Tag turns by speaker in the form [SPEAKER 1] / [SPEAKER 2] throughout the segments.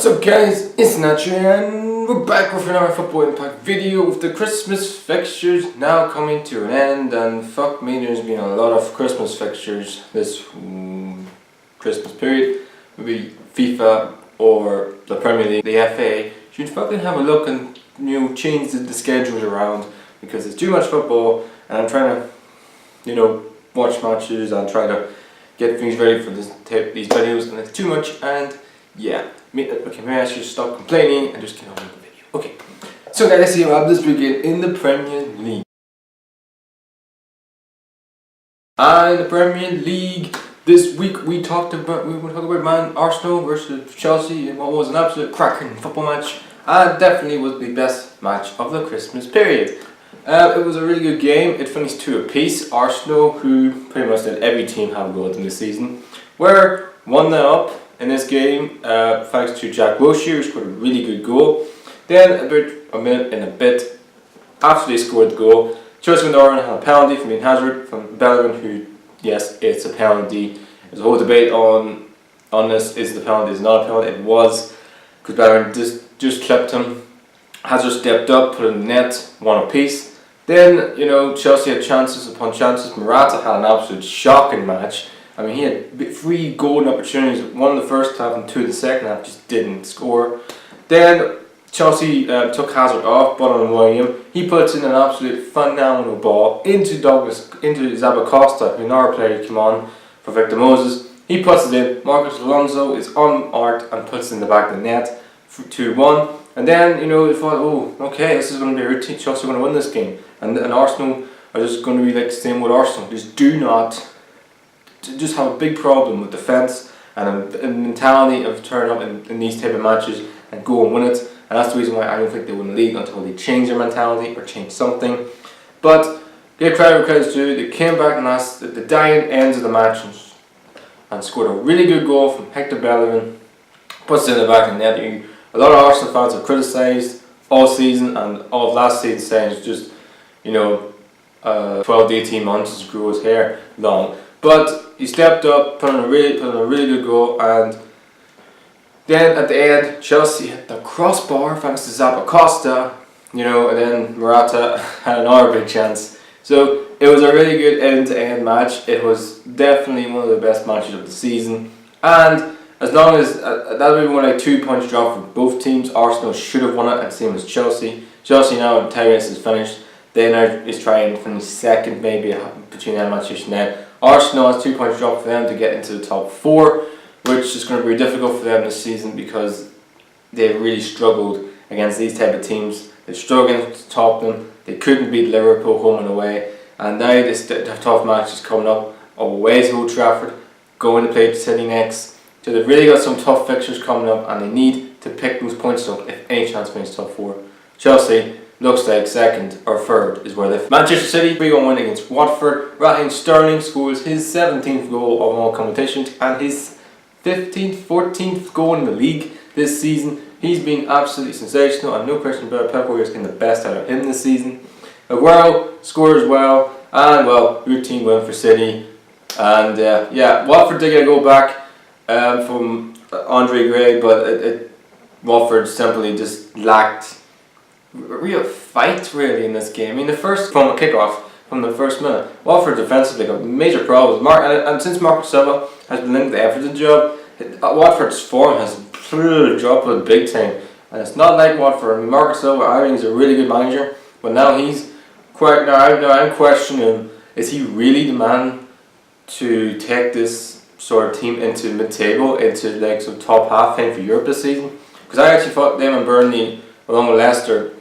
[SPEAKER 1] What's up guys, it's Nacho and we're back with another Football Impact video with the Christmas fixtures now coming to an end. And fuck me, there's been a lot of Christmas fixtures this Christmas period. Maybe FIFA or the Premier League, the FA should fucking have a look and change the schedules around, because it's too much football and I'm trying to watch matches and try to get things ready for these videos, and it's too much. And yeah, maybe I should stop complaining and just get on with the video. Okay, so guys, let's see how this begin in the Premier League. And the Premier League this week we talked about Arsenal versus Chelsea in what was an absolute cracking football match, and definitely was the best match of the Christmas period. It was a really good game. It finished 2 apiece. Arsenal, who pretty much did every team have a goal in this season, were 1-0 up in this game, thanks to Jack Wilshere, who scored a really good goal. Then about a minute and a bit after they scored the goal, Chelsea went over and had a penalty from Eden Hazard from Bellerin, who, yes, it's a penalty. There's a whole debate on this, is the penalty, is not a penalty. It was, because Bellerin just clipped him. Hazard stepped up, put it in the net, 1 apiece. Then, Chelsea had chances upon chances. Morata had an absolute shocking match. I mean, he had 3 golden opportunities, 1 in the first half and 2 in the second half, just didn't score. Then Chelsea took Hazard off, ball on William. He puts in an absolute phenomenal ball into Zabacosta, who another player came on for Victor Moses. He puts it in. Marcos Alonso is unmarked and puts it in the back of the net for 2-1. And then, we thought, oh, okay, this is going to be a routine. Chelsea are going to win this game. And Arsenal are just going to be like the same with Arsenal. Just have a big problem with defence and a mentality of turning up in these type of matches and go and win it. And that's the reason why I don't think they win the league until they change their mentality or change something. But give credit where credit's due. They came back and at the dying ends of the match and scored a really good goal from Hector Bellerin. Puts it in the back of the net. A lot of Arsenal fans have criticised all season and all of last season, saying it's just 12 to 18 months to grow his hair long. But he stepped up, put in a really good goal, and then at the end, Chelsea hit the crossbar thanks to Zabacosta, and then Morata had another big chance. So it was a really good end-to-end match. It was definitely one of the best matches of the season, and as long as that would be like 2 points drop for both teams. Arsenal should have won it, and same as Chelsea. Chelsea now, Tyrese is finished. They now is trying to finish second, maybe between them and Manchester United. Arsenal has 2 points drop for them to get into the top 4, which is going to be difficult for them this season because they've really struggled against these type of teams. They're struggling to top them. They couldn't beat Liverpool home and away, and now this tough match is coming up away to Old Trafford, going to play City next. So they've really got some tough fixtures coming up, and they need to pick those points up if any chance to finish top 4. Chelsea looks like second or third is where they're. Manchester City 3-1 win against Watford. Raheem Sterling scores his 17th goal of all competitions and his 14th goal in the league this season. He's been absolutely sensational, and no question about it, Pep Guardiola's getting the best out of him this season. Aguero scores well, and routine win for City. And Watford did get a goal back from Andre Gray, but Watford simply just lacked a real fight really in this game. I mean, from a kickoff, from the first minute, Watford defensively got major problems. And since Marco Silva has been linked to the Everton job, Watford's form has dropped big time. And it's not like Watford. I mean, Marco Silva, I think he's a really good manager, but now I'm questioning, is he really the man to take this sort of team into mid-table, into like some top half thing for Europe this season? Because I actually thought them and Burnley, along with Leicester,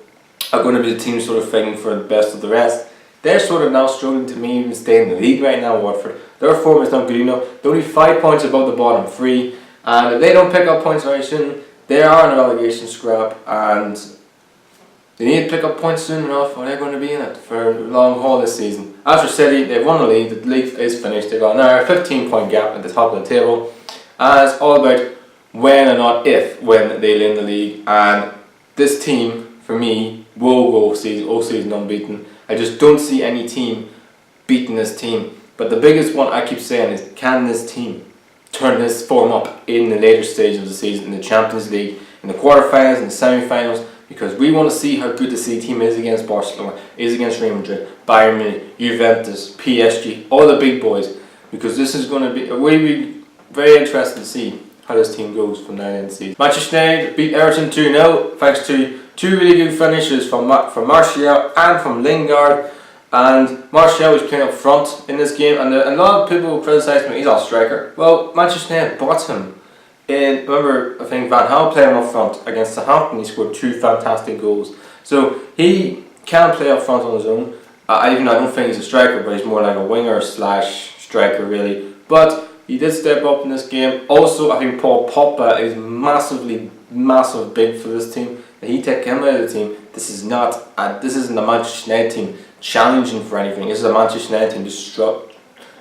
[SPEAKER 1] are going to be the team sort of fighting for the best of the rest. They're sort of now struggling to maybe even stay in the league right now, Watford. Their form is not good enough. They're only 5 points above the bottom 3, and if they don't pick up points very soon, they are in a relegation scrap, and they need to pick up points soon enough, or they're going to be in it for a long haul this season. As for City, they've won the league is finished. They've got now a 15-point gap at the top of the table, and it's all about when and not when they win the league. And this team, for me, will go all season unbeaten. I just don't see any team beating this team. But the biggest one I keep saying is, can this team turn this form up in the later stage of the season in the Champions League in the quarterfinals and the semi-finals, because we want to see how good the City team is against Barcelona, is against Real Madrid, Bayern Munich, Juventus, PSG, all the big boys, because this is going to be, we'll be very interested to see how this team goes from now in the season. Manchester United beat Everton 2-0 thanks to two really good finishes from Martial and from Lingard. And Martial was playing up front in this game, and a lot of people criticised him, he's our striker. Well, Manchester United bought him. Remember, I think Van Gaal played him up front against Southampton. He scored 2 fantastic goals. So he can play up front on his own. Even though I don't think he's a striker, but he's more like a winger slash striker really. But he did step up in this game. Also, I think Paul Pogba is massive big for this team. He take him out of the team. This isn't a Manchester United team challenging for anything. This is a Manchester United team just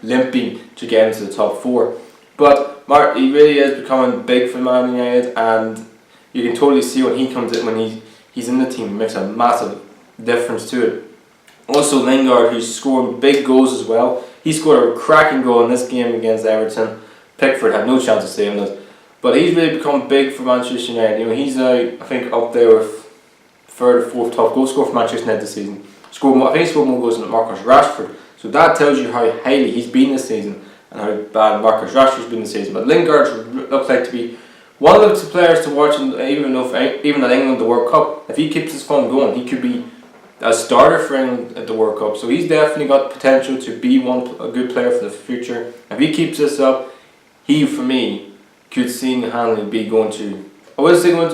[SPEAKER 1] limping to get into the top 4. But he really is becoming big for Man United, and you can totally see when he comes in, when he's in the team, he makes a massive difference to it. Also Lingard, who's scoring big goals as well. He scored a cracking goal in this game against Everton. Pickford had no chance of saving it. But he's really become big for Manchester United. You know, he's now, I think, up there with 3rd or 4th top goal scorer for Manchester United this season. I think he scored more goals than Marcus Rashford. So that tells you how highly he's been this season and how bad Marcus Rashford's been this season. But Lingard looks like to be one of the players to watch, even at England the World Cup. If he keeps his form going, he could be a starter for England at the World Cup. So he's definitely got potential to be a good player for the future. If he keeps this up, he, for me, could single-handedly be going to, I wouldn't say going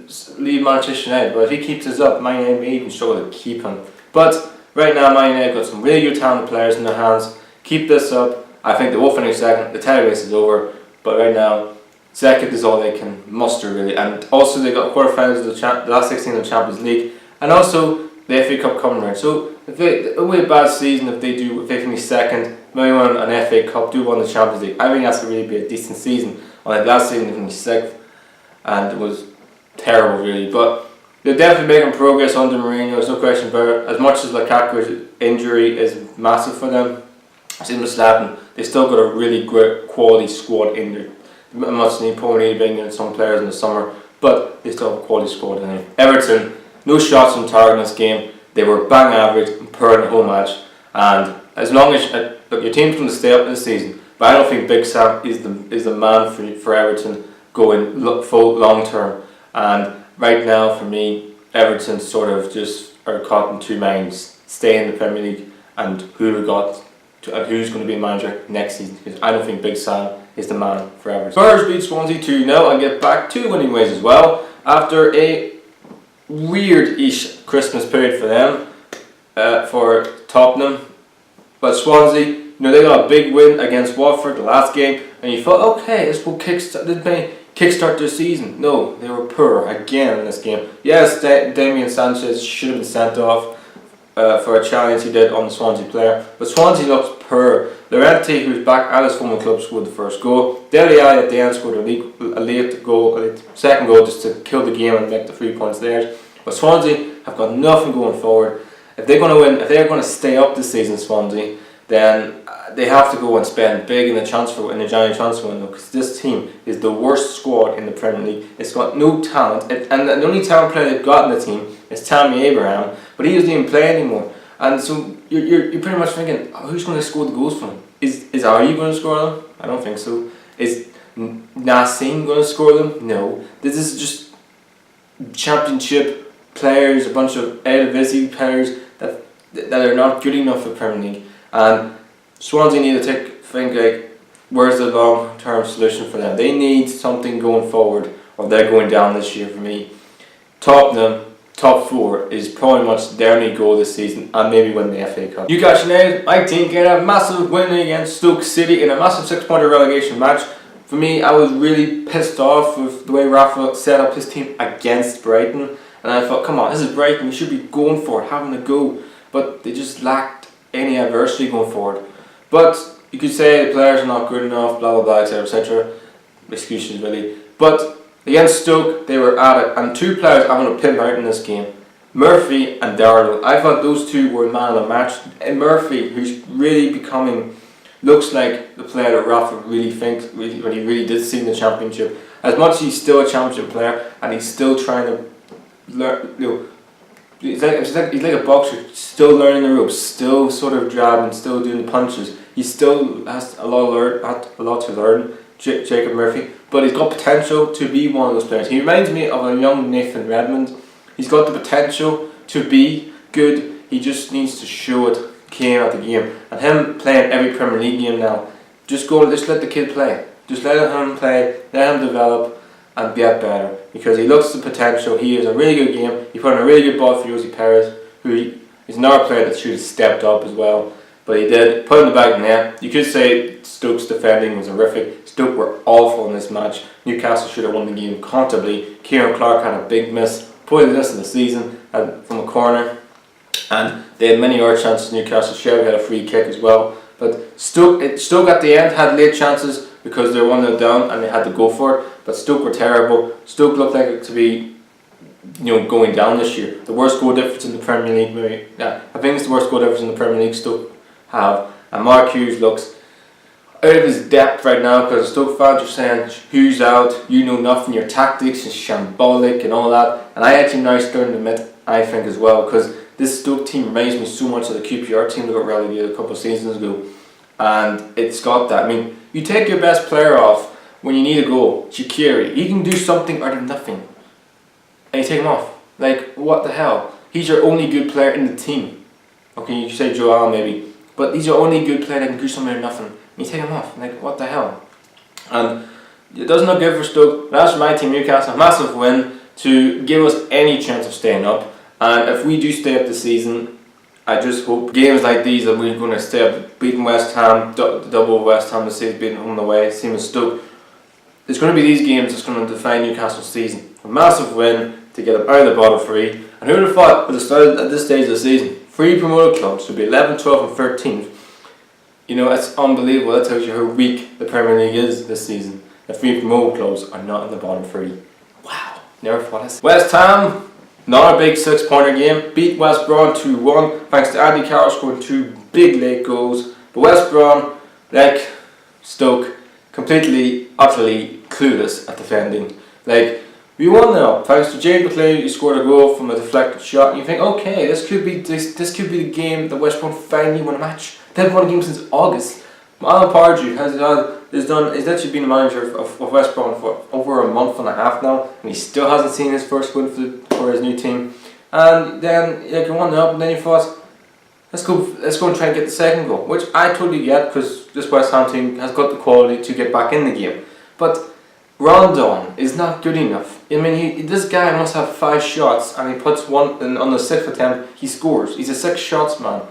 [SPEAKER 1] to leave Manchester United, but if he keeps this up, Man United may even struggle to keep him. But right now, Man United got some really good talented players in their hands. Keep this up. I think they will finish second. The title race is over, but right now, second is all they can muster really. And also they got quarterfinals of the last 16 of the Champions League, and also the FA Cup coming around. So if it'll be a bad season if they finish second, maybe win an FA Cup, do win the Champions League. I think that's to really be a decent season. Like last season they finished 6th, and it was terrible really. But they're definitely making progress under Mourinho. There's no question about it. As much as Lukaku's injury is massive for them, same with Zlatan, they still got a really great quality squad in there. I'm not saying probably need to bring in some players in the summer, but they still have a quality squad in there. Everton, no shots on target in this game. They were bang average and poor in the whole match. And as long as look, your team's going to stay up this season, but I don't think Big Sam is the man for Everton going full long term. And right now, for me, Everton sort of just are caught in 2 minds: stay in the Premier League and who's going to be manager next season. Because I don't think Big Sam is the man for Everton. Spurs beat Swansea 2-0 and get back 2 winning ways as well after a weird-ish Christmas period for them, for Tottenham. But Swansea, they got a big win against Watford the last game, and you thought, okay, this will kickstart their season. No, they were poor again in this game. Yes, Damian Sanchez should have been sent off for a challenge he did on the Swansea player, but Swansea looks poor. Llorente, who's back at his former club, scored the first goal. Dele Alli at the end scored a late second goal just to kill the game and make the 3 points theirs. But Swansea have got nothing going forward. If they're going to win, if they're going to stay up this season, Swansea, then they have to go and spend big in the January transfer window, because this team is the worst squad in the Premier League. It's got no talent, and the only talent player they've got in the team is Tammy Abraham, but he doesn't even play anymore. And so you're pretty much thinking, who's going to score the goals for them? Is Ari going to score them? I don't think so. Is Nassim going to score them? No. This is just Championship players, a bunch of Eredivisie players that are not good enough for Premier League. And Swansea need to think like, where's the long-term solution for them? They need something going forward, or they're going down this year for me. Tottenham, top 4 is probably much their only goal this season, and maybe win the FA Cup. Newcastle United, my team, get a massive win against Stoke City in a massive 6-pointer relegation match. For me, I was really pissed off with the way Rafa set up his team against Brighton, and I thought, come on, this is Brighton, we should be going for it, having a go. But they just lacked any adversity going forward. But you could say the players are not good enough, blah blah blah, etc, etc. Excuses really. But against Stoke, they were at it, and 2 players I want to pin out in this game: Murphy and Darlow. I thought those 2 were man of the match. And Murphy, who's really looks like the player that Rafa really thinks when he really did see in the Championship. as much as he's still a championship player and he's still trying to learn, he's like a boxer, still learning the ropes, still sort of jabbing, still doing the punches. He still has a lot to learn, Jacob Murphy, but he's got potential to be one of those players. He reminds me of a young Nathan Redmond. He's got the potential to be good. He just needs to show it game after game. And him playing every Premier League game now, just let the kid play. Just let him play, let him develop and get better, because he looks the potential. He is a really good game. He put in a really good ball for Josie Perez, who is another player that should have stepped up as well. But he did, put in the back of the net. You could say Stoke's defending was horrific. Stoke were awful in this match. Newcastle should have won the game comfortably. Kieran Clark had a big miss, pointed this in the season from a corner. And they had many other chances. Newcastle Shelby had a free kick as well. But Stoke at the end had late chances because they were 1-0 down and they had to go for it. But Stoke were terrible. Stoke looked like it to be, going down this year. The worst goal difference in the Premier League, maybe. Yeah, I think it's the worst goal difference in the Premier League Stoke have. And Mark Hughes looks out of his depth right now, because Stoke fans are saying, Hughes out, you know nothing, your tactics is shambolic and all that. And I actually now starting to admit, I think as well, because this Stoke team reminds me so much of the QPR team that got relegated a couple of seasons ago. And it's got that. I mean, you take your best player off when you need a goal, Shaqiri, he can do something out of nothing. And you take him off. Like, what the hell? He's your only good player in the team. Okay, you say Joel maybe. But he's your only good player that can do something out of nothing. And you take him off. Like, what the hell? And it doesn't look good for Stoke. That's for my team, Newcastle. A massive win to give us any chance of staying up. And if we do stay up this season, I just hope games like these that we're going to stay up, beating West Ham, double West Ham this season, beating home and away, same as Stoke. It's going to be these games that's going to define Newcastle's season. A massive win to get them out of the bottom three. And who would have thought at this stage of the season, 3 promoted clubs would be 11, 12 and 13th. It's unbelievable. That tells you how weak the Premier League is this season. The 3 promoted clubs are not in the bottom 3. Wow, never thought this. West Ham, not a big 6-pointer game. Beat West Brom 2-1 thanks to Andy Carroll scoring 2 big late goals. But West Brom, like Stoke, completely, utterly clueless at defending. Like, we won now thanks to James McLean, who scored a goal from a deflected shot. And you think, okay, this could be the game that West Brom finally won a match. They haven't won a game since August. Alan Pardew has literally been the manager of West Brom for over a month and a half now, and he still hasn't seen his first win for his new team. And then you 1-0 up, and then you thought, let's go and try and get the second goal, which I totally get, because this West Ham team has got the quality to get back in the game. But Rondon is not good enough. I mean, this guy must have 5 shots, and he puts one, and on the 6th attempt he scores. He's a 6 shots man,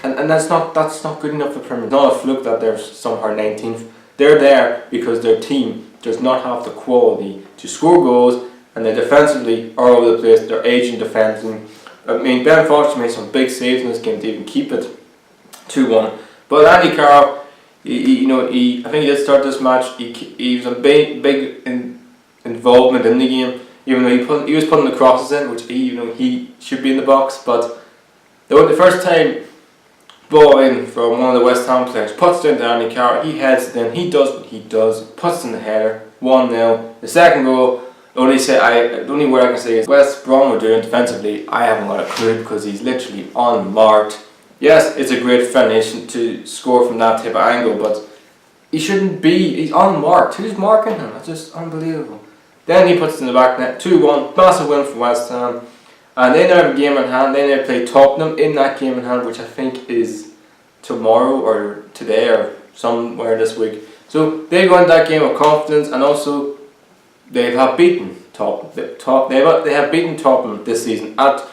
[SPEAKER 1] and that's not good enough for Premier League. It's not a fluke that they're somehow 19th. They're there because their team does not have the quality to score goals, and they defensively are all over the place. They're aging defensively. I mean, Ben Foster made some big saves in this game to even keep it 2-1. But Andy Carroll, I think he did start this match. He was a big involvement in the game, even though he was putting the crosses in, which he should be in the box. But the first time ball in from one of the West Ham players, puts it into Andy Carroll, he heads it in, he does what he does, puts it in the header, 1-0. The second goal, the only word I can say is West Brom were doing defensively, I haven't got a clue, because he's literally unmarked. Yes, it's a great foundation to score from that type of angle, but he shouldn't be, he's unmarked. Who's marking him? That's just unbelievable. Then he puts it in the back net, 2-1, massive win for West Ham. And they now have a game in hand. They now play Tottenham in that game in hand, which I think is tomorrow or today or somewhere this week. So they go into that game with confidence, and also they have beaten Tottenham. They have beaten Tottenham this season at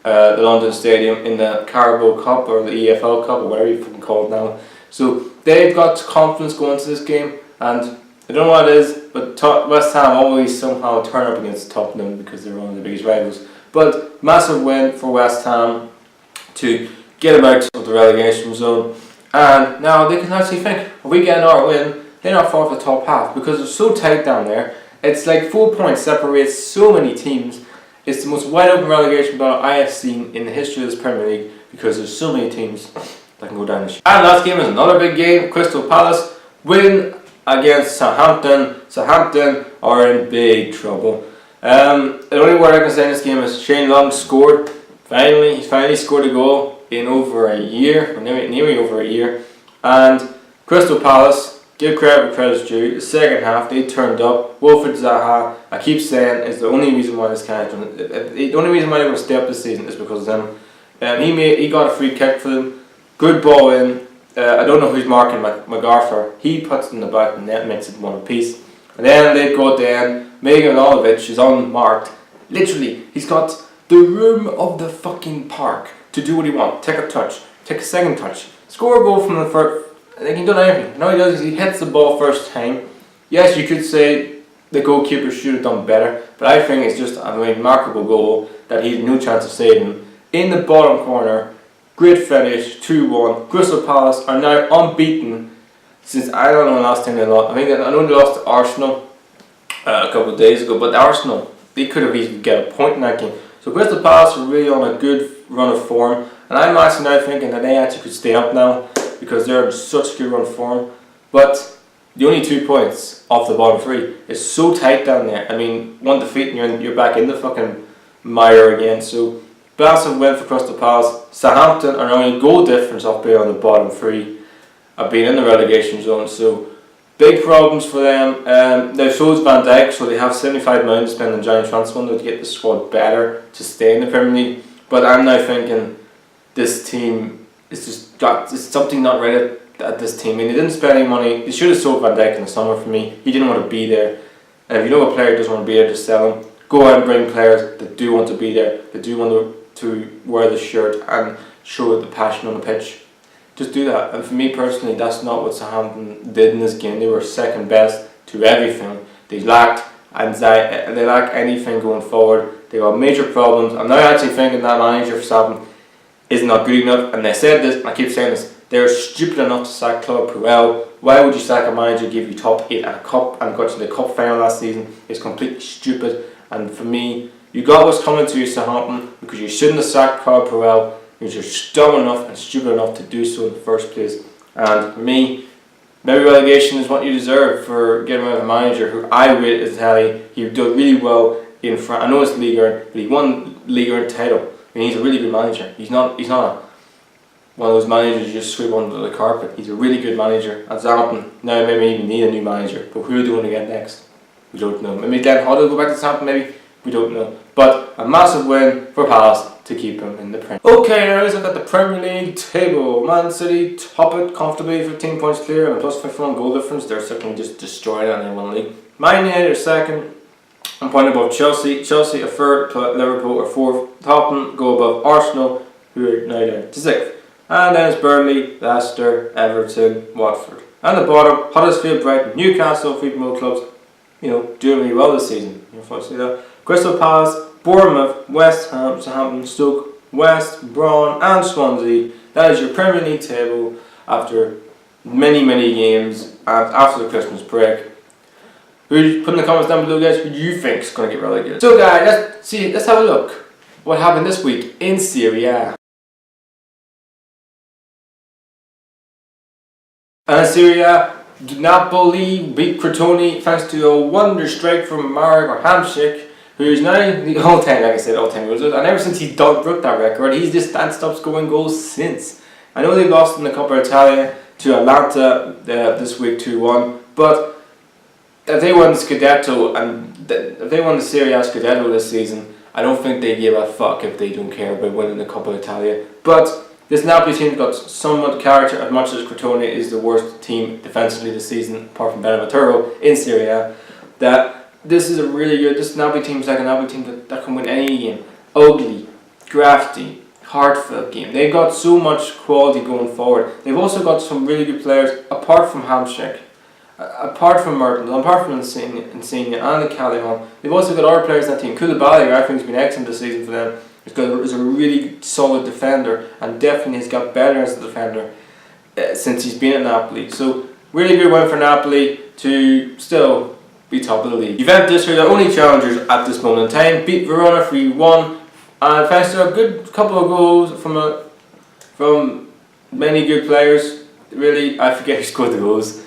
[SPEAKER 1] the London Stadium in the Carabao Cup or the EFL Cup or whatever you fucking call it now. So they've got confidence going into this game, and I don't know what it is, but West Ham always somehow turn up against Tottenham because they're one of the biggest rivals. But massive win for West Ham to get them out of the relegation zone, and now they can actually think, if we get another win, they're not far off the top half, because it's so tight down there. It's like 4 points separates so many teams. It's the most wide open relegation battle I have seen in the history of this Premier League, because there's so many teams that can go down this year. And last game is another big game. Crystal Palace win against Southampton Southampton are in big trouble. The only word I can say in this game is Shane Long scored. He finally scored a goal in over a year, or nearly over a year. And Crystal Palace, give credit where credit's due. The second half, they turned up. Wilfried Zaha, I keep saying, is the only reason why this guy, the only reason why they were to stay up this season is because of them. He got a free kick for them. Good ball in. I don't know who's marking MacArthur. He puts it in the back of the net, makes it one apiece. And then they go down. Megan Olovic is unmarked. Literally, he's got the room of the fucking park to do what he wants. Take a touch, take a second touch, score a goal from the first. Like, he done everything. No, he does. He hits the ball first time. Yes, you could say the goalkeeper should have done better, but I think it's just a remarkable goal that he had no chance of saving. In the bottom corner, great finish, 2-1. Crystal Palace are now unbeaten since, I don't know the last time they lost. I know they lost to Arsenal a couple of days ago, but Arsenal, they could have easily get a point in that game. So Crystal Palace are really on a good run of form, and I'm actually now thinking that they actually could stay up now because they're in such a good run of form. But the only 2 points off the bottom three is so tight down there. I mean, one defeat and you're back in the fucking mire again. So massive win for Crystal Palace. Southampton are only goal difference off being on the bottom three, of being in the relegation zone. So big problems for them. Now so is Van Dijk, so they have 75 million to spend on January transfer window to get the squad better to stay in the Premier League. But I'm now thinking this team is just it's something not right at this team. I mean, they didn't spend any money. They should have sold Van Dijk in the summer for me. He didn't want to be there. And if you know a player doesn't want to be there, just sell him. Go out and bring players that do want to be there, that do want to wear the shirt and show the passion on the pitch. Just do that. And for me personally, that's not what Southampton did in this game. They were second best to everything. They lacked anxiety, they lacked anything going forward. They got major problems. I'm now actually thinking that manager for Southampton is not good enough. And I said this, and I keep saying this, they're stupid enough to sack Claude Puel. Why would you sack a manager, give you top 8 at a cup and got to the cup final last season? It's completely stupid. And for me, you got what's coming to you, Southampton, because you shouldn't have sacked Claude Puel. You're just dumb enough and stupid enough to do so in the first place. And for me, maybe relegation is what you deserve for getting rid of a manager who I rate as highly. He did really well in France. I know it's Ligue 1, but he won Ligue 1 title. I mean, he's a really good manager. He's not one of those managers you just sweep under the carpet. He's a really good manager. And Southampton now maybe even need a new manager. But who are they going to get next? We don't know. Maybe Glenn Hoddle will go back to Southampton, maybe? We don't know. But a massive win for Palace to keep him in the Premier League. Okay, now look at the Premier League table. Man City top it comfortably, 15 points clear and a plus 51 goal difference. They're certainly just destroying it in one league. Man United are second, and point above Chelsea. Chelsea are third, Liverpool are fourth. Tottenham go above Arsenal, who are now down to sixth. And then it's Burnley, Leicester, Everton, Watford. And the bottom, Huddersfield, Brighton, Newcastle, three promoted clubs, doing really well this season. Crystal Palace, Bournemouth, West Ham, Southampton, Stoke, West Brom and Swansea. That is your Premier League table after many games and after the Christmas break. Put in the comments down below, guys, who you think is going to get relegated. So guys, let's have a look what happened this week in Serie A. And in Serie A, Napoli beat Crotone thanks to a wonder strike from Marek Hamšík, who is now the all-time goals. And ever since he broke that record, he's just hadn't stopped scoring goals since. I know they lost in the Coppa Italia to Atalanta this week 2-1, but if they won the Scudetto and if they won the Serie A Scudetto this season, I don't think they give a fuck if they don't care about winning the Coppa Italia. But this Napoli team's got somewhat character, as much as Crotone is the worst team defensively this season, apart from Beneventuro in Serie A. That this is a really good. This Napoli team's like a Napoli team that can win any game. Ugly, drafty, heartfelt game. They've got so much quality going forward. They've also got some really good players apart from Hamšík, apart from Mertens, apart from Insigne and Calderon. They've also got other players in that team. Koulibaly, I think, has been excellent this season for them. He's a really solid defender and definitely has got better as a defender since he's been at Napoli. So really good win for Napoli to still be top of the league. Juventus are the only challengers at this moment in time. Beat Verona 3-1 and thanks to a good couple of goals from many good players. Really, I forget who scored the goals.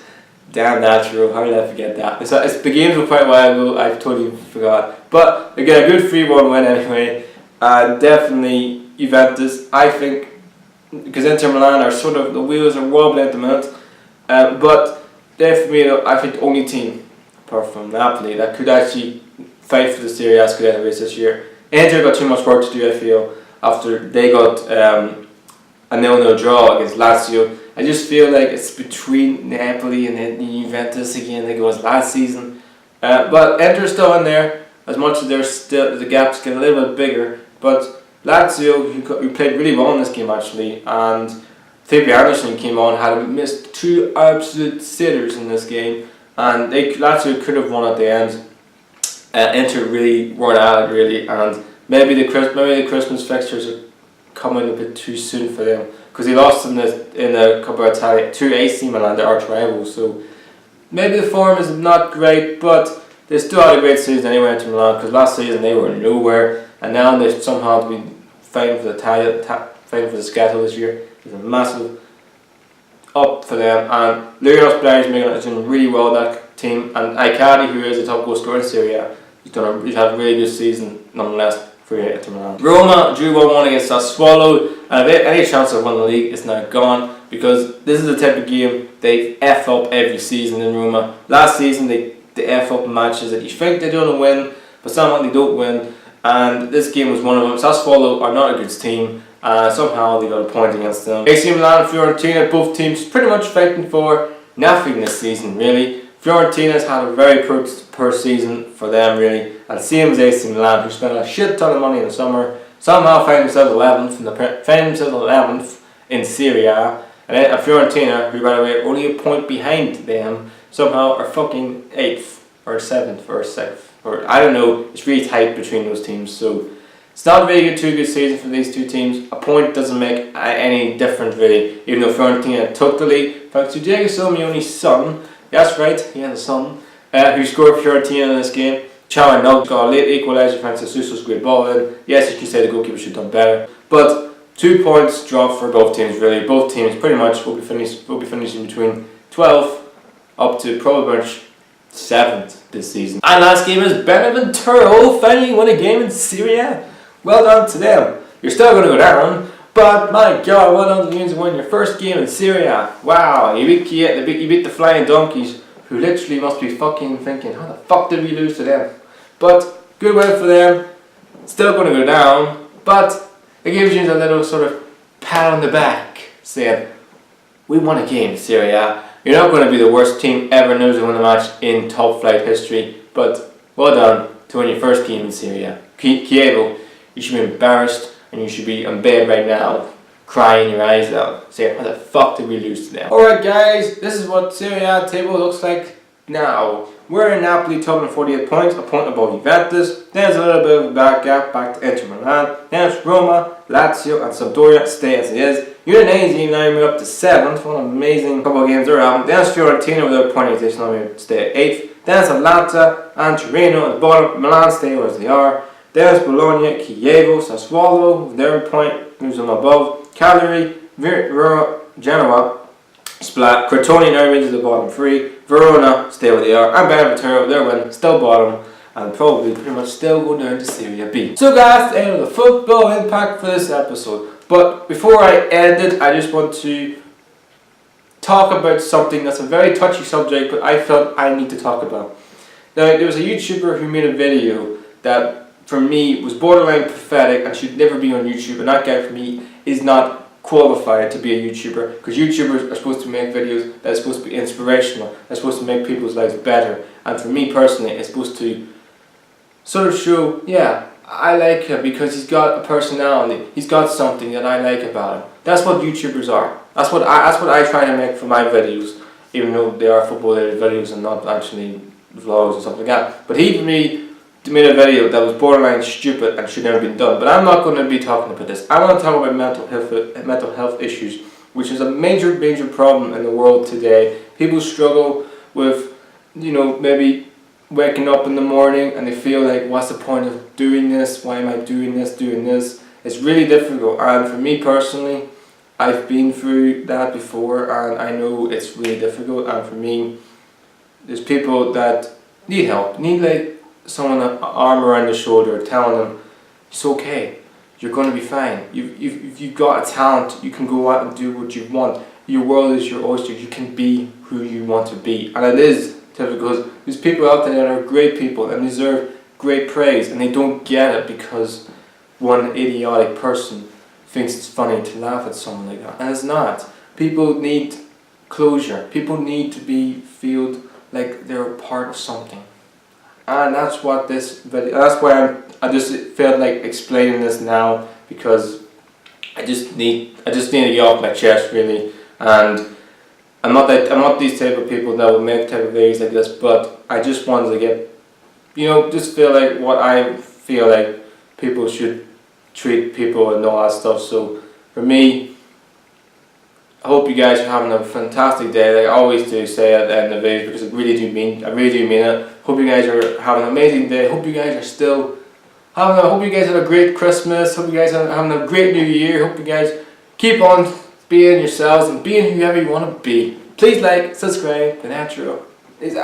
[SPEAKER 1] Damn natural, how did I forget that? The games were quite a while ago, I totally forgot. But again, a good 3-1 win anyway. Definitely Juventus, I think, because Inter Milan are sort of, the wheels are wobbling at the minute. But they're for me, I think, the only team, apart from Napoli, that could actually fight for the Serie A Scudetto race this year. Inter got too much work to do, I feel, after they got a 0-0 draw against Lazio. I just feel like it's between Napoli and Juventus again, like it was last season. But Inter's still in there, as much as the gaps get a little bit bigger. But Lazio, who played really well in this game actually, and Felipe Anderson came on, missed 2 absolute sitters in this game, and Lazio could have won at the end. Inter really weren't at it really, and maybe the Christmas fixtures are coming a bit too soon for them, because they lost in the Coppa Italia to AC Milan, their arch rivals. So maybe the form is not great, but they still had a great season anyway to Milan, because last season they were nowhere, and now they somehow to be fighting for the Scudetto this year. It's a massive up for them, and Leonos Blair's is doing really well that team, and Icardi, who is a top goal scorer in Serie A, he's had a really good season nonetheless for Inter Milan. Roma drew 1-1 against Sassuolo, and if any chance of winning the league is now gone, because this is the type of game they F up every season in Roma. Last season they F up matches that you think they're going to win, but somehow they don't win, and this game was one of them. Sassuolo are not a good team, somehow they got a point against them. AC Milan and Fiorentina, both teams pretty much fighting for nothing this season really. Fiorentina's had a very poor season for them really, and same as AC Milan, who spent a shit ton of money in the summer, somehow find themselves 11th in Serie A, and then Fiorentina, who by the way are only a point behind them, somehow are fucking 8th or 7th or 6th, or I don't know. It's really tight between those teams, so it's not really too good season for these two teams. A point doesn't make any difference really, even though Fiorentina took the lead thanks to Diego Simeone's son. That's right, he has a son who scored for Fiorentina in this game. Cialanoglu got a late equaliser thanks to Susso's great ball in. Yes, you can say the goalkeeper should have done better, but 2 points dropped for both teams really. Both teams pretty much will be finishing between 12th up to probably 7th this season. And last game is Benevento finally won a game in Serie A. Well done to them. You're still going to go down, but my God, well done to you to win your first game in Serie A. Wow, you beat the Flying Donkeys, who literally must be fucking thinking, how the fuck did we lose to them? But good win for them. Still going to go down, but it gives you a little sort of pat on the back, saying, we won a game in Serie A. You're not going to be the worst team ever known to win a match in top flight history, but well done to win your first game in Serie A. Chievo, you should be embarrassed, and you should be in bed right now, crying your eyes out, saying, how the fuck did we lose to them? Alright guys, this is what Serie A table looks like now. We're in Napoli top with 48 points, a point above Juventus. There's a little bit of a back gap back to Inter Milan. There's Roma, Lazio and Sampdoria stay as it is. Udinese now moving up to 7th, what an amazing couple of games they're having. There's Fiorentina with their point addition, now stay at 8th. There's Atalanta and Torino at the bottom. Milan stay as they are. There's Bologna, Chievo, Sassuolo with their point moves them above. Cagliari, Genoa, Splat, Crotone now remains at the bottom 3. Verona stay where they are, and Benevento, their win, still bottom, and probably pretty much still go down to Serie B. So guys, the end of the football impact for this episode. But before I end it, I just want to talk about something that's a very touchy subject, but I felt I need to talk about. Now, there was a YouTuber who made a video that, for me, was borderline pathetic and should never be on YouTube, and that guy, for me, is not qualified to be a YouTuber, because YouTubers are supposed to make videos that are supposed to be inspirational, they're supposed to make people's lives better, and for me personally it's supposed to sort of show, yeah, I like him because he's got a personality, he's got something that I like about him. That's what YouTubers are. That's what I try to make for my videos, even though they are football related videos and not actually vlogs and stuff like that. But he, for me, made a video that was borderline stupid and should never been done. But I'm not going to be talking about this. I want to talk about mental health issues, which is a major problem in the world today. People struggle with, maybe waking up in the morning and they feel like, what's the point of doing this? Why am I doing this? It's really difficult, and for me personally, I've been through that before and I know it's really difficult, and for me, there's people that need help, need like someone an arm around their shoulder telling them it's okay, you're going to be fine, you've got a talent, you can go out and do what you want, your world is your oyster, you can be who you want to be. And it is difficult because there's people out there that are great people and deserve great praise, and they don't get it because one idiotic person thinks it's funny to laugh at someone like that, and it's not. People need closure. People need to feel like they're a part of something, and that's what this video. That's why I just felt like explaining this now, because I just need to get off my chest really. And I'm not these type of people that will make type of videos like this, but I just wanted to get, just feel like what I feel like people should treat people and all that stuff. So for me, I hope you guys are having a fantastic day. Like I always do say at the end of the videos, because I really do mean it. Hope you guys are having an amazing day. Hope you guys are still hope you guys had a great Christmas. Hope you guys are having a great New Year. Hope you guys keep on being yourselves and being whoever you want to be. Please like, subscribe, the natural is out.